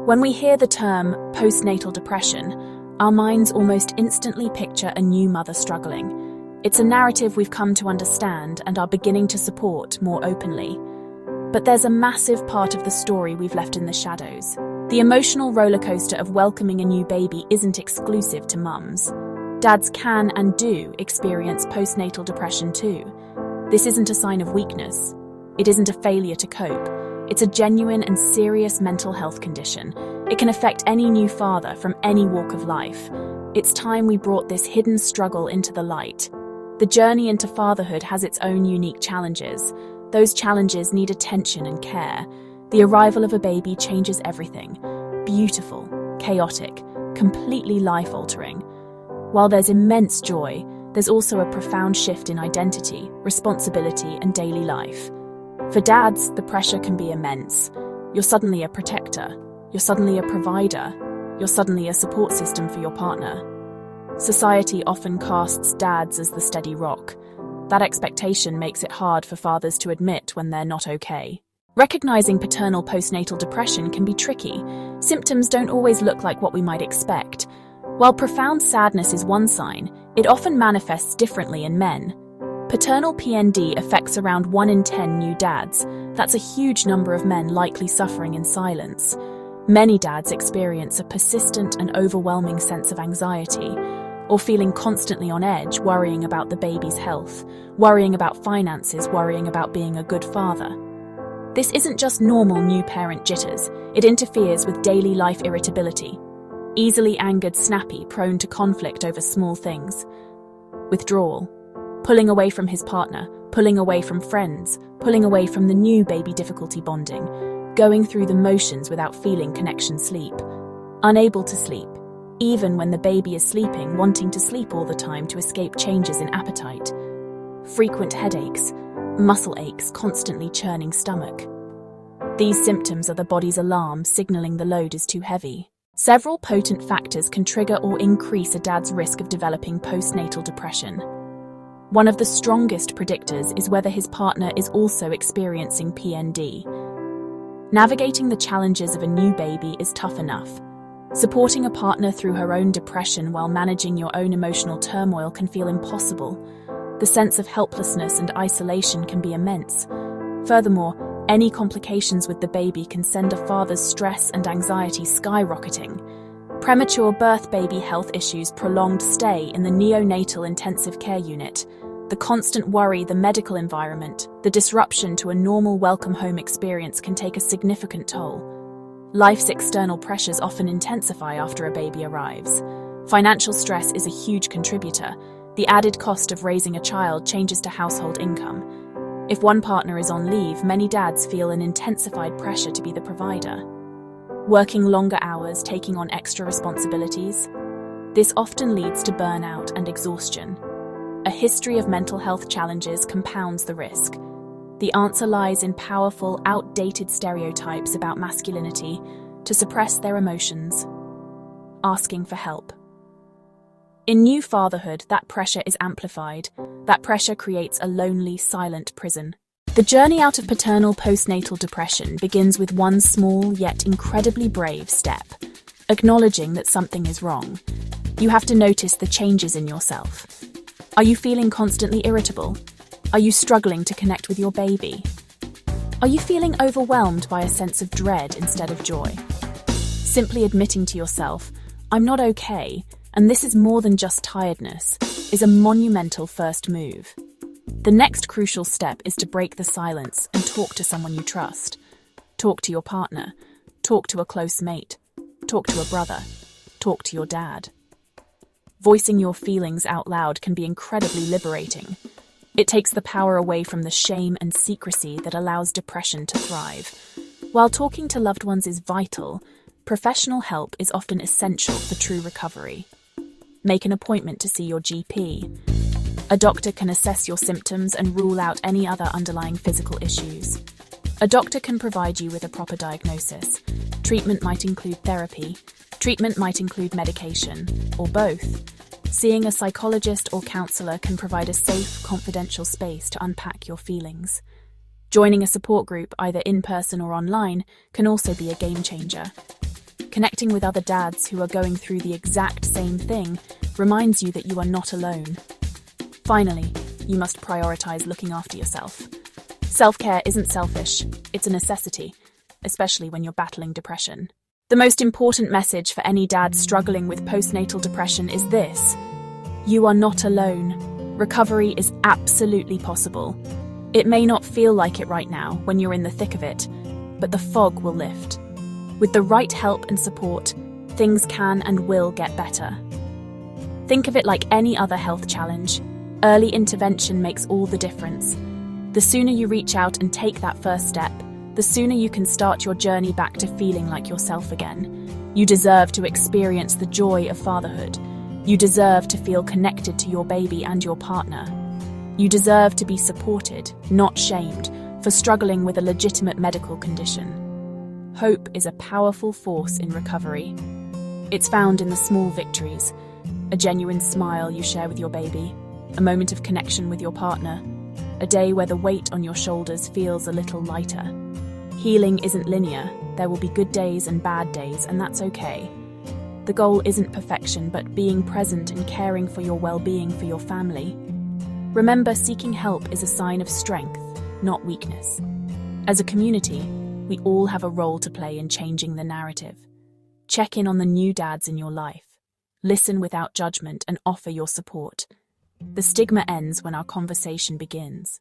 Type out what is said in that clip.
When we hear the term postnatal depression, our minds almost instantly picture a new mother struggling. It's a narrative we've come to understand and are beginning to support more openly. But there's a massive part of the story we've left in the shadows. The emotional rollercoaster of welcoming a new baby isn't exclusive to mums. Dads can and do experience postnatal depression too. This isn't a sign of weakness. It isn't a failure to cope. It's a genuine and serious mental health condition. It can affect any new father from any walk of life. It's time we brought this hidden struggle into the light. The journey into fatherhood has its own unique challenges. Those challenges need attention and care. The arrival of a baby changes everything. Beautiful, chaotic, completely life-altering. While there's immense joy, there's also a profound shift in identity, responsibility, and daily life. For dads, the pressure can be immense. You're suddenly a protector. You're suddenly a provider. You're suddenly a support system for your partner. Society often casts dads as the steady rock. That expectation makes it hard for fathers to admit when they're not okay. Recognizing paternal postnatal depression can be tricky. Symptoms don't always look like what we might expect. While profound sadness is one sign, it often manifests differently in men. Paternal PND affects around 1 in 10 new dads. That's a huge number of men likely suffering in silence. Many dads experience a persistent and overwhelming sense of anxiety, or feeling constantly on edge, worrying about the baby's health, worrying about finances, worrying about being a good father. This isn't just normal new parent jitters, it interferes with daily life irritability. Easily angered, snappy, prone to conflict over small things. Withdrawal. Pulling away from his partner, pulling away from friends, pulling away from the new baby, difficulty bonding, going through the motions without feeling connection, sleep. Unable to sleep. Even when the baby is sleeping, wanting to sleep all the time to escape changes in appetite. Frequent headaches, muscle aches, constantly churning stomach. These symptoms are the body's alarm signaling the load is too heavy. Several potent factors can trigger or increase a dad's risk of developing postnatal depression. One of the strongest predictors is whether his partner is also experiencing PND. Navigating the challenges of a new baby is tough enough. Supporting a partner through her own depression while managing your own emotional turmoil can feel impossible. The sense of helplessness and isolation can be immense. Furthermore, any complications with the baby can send a father's stress and anxiety skyrocketing. Premature birth, baby health issues, prolonged stay in the neonatal intensive care unit, the constant worry, the medical environment, the disruption to a normal welcome home experience can take a significant toll. Life's external pressures often intensify after a baby arrives. Financial stress is a huge contributor. The added cost of raising a child changes to household income. If one partner is on leave, many dads feel an intensified pressure to be the provider. Working longer hours, taking on extra responsibilities. This often leads to burnout and exhaustion. A history of mental health challenges compounds the risk. The answer lies in powerful, outdated stereotypes about masculinity to suppress their emotions. Asking for help. In new fatherhood, that pressure is amplified. That pressure creates a lonely, silent prison. The journey out of paternal postnatal depression begins with one small yet incredibly brave step: acknowledging that something is wrong. You have to notice the changes in yourself. Are you feeling constantly irritable? Are you struggling to connect with your baby? Are you feeling overwhelmed by a sense of dread instead of joy? Simply admitting to yourself, "I'm not okay, and this is more than just tiredness," is a monumental first move. The next crucial step is to break the silence and talk to someone you trust. Talk to your partner. Talk to a close mate. Talk to a brother. Talk to your dad. Voicing your feelings out loud can be incredibly liberating. It takes the power away from the shame and secrecy that allows depression to thrive. While talking to loved ones is vital, professional help is often essential for true recovery. Make an appointment to see your GP. A doctor can assess your symptoms and rule out any other underlying physical issues. A doctor can provide you with a proper diagnosis. Treatment might include therapy. Treatment might include medication, or both. Seeing a psychologist or counselor can provide a safe, confidential space to unpack your feelings. Joining a support group, either in person or online, can also be a game changer. Connecting with other dads who are going through the exact same thing reminds you that you are not alone. Finally, you must prioritize looking after yourself. Self-care isn't selfish, it's a necessity, especially when you're battling depression. The most important message for any dad struggling with postnatal depression is this: you are not alone. Recovery is absolutely possible. It may not feel like it right now when you're in the thick of it, but the fog will lift. With the right help and support, things can and will get better. Think of it like any other health challenge. Early intervention makes all the difference. The sooner you reach out and take that first step, the sooner you can start your journey back to feeling like yourself again. You deserve to experience the joy of fatherhood. You deserve to feel connected to your baby and your partner. You deserve to be supported, not shamed, for struggling with a legitimate medical condition. Hope is a powerful force in recovery. It's found in the small victories: a genuine smile you share with your baby, a moment of connection with your partner, a day where the weight on your shoulders feels a little lighter. Healing isn't linear. There will be good days and bad days, and that's okay. The goal isn't perfection, but being present and caring for your well-being for your family. Remember, seeking help is a sign of strength, not weakness. As a community, we all have a role to play in changing the narrative. Check in on the new dads in your life. Listen without judgment and offer your support. The stigma ends when our conversation begins.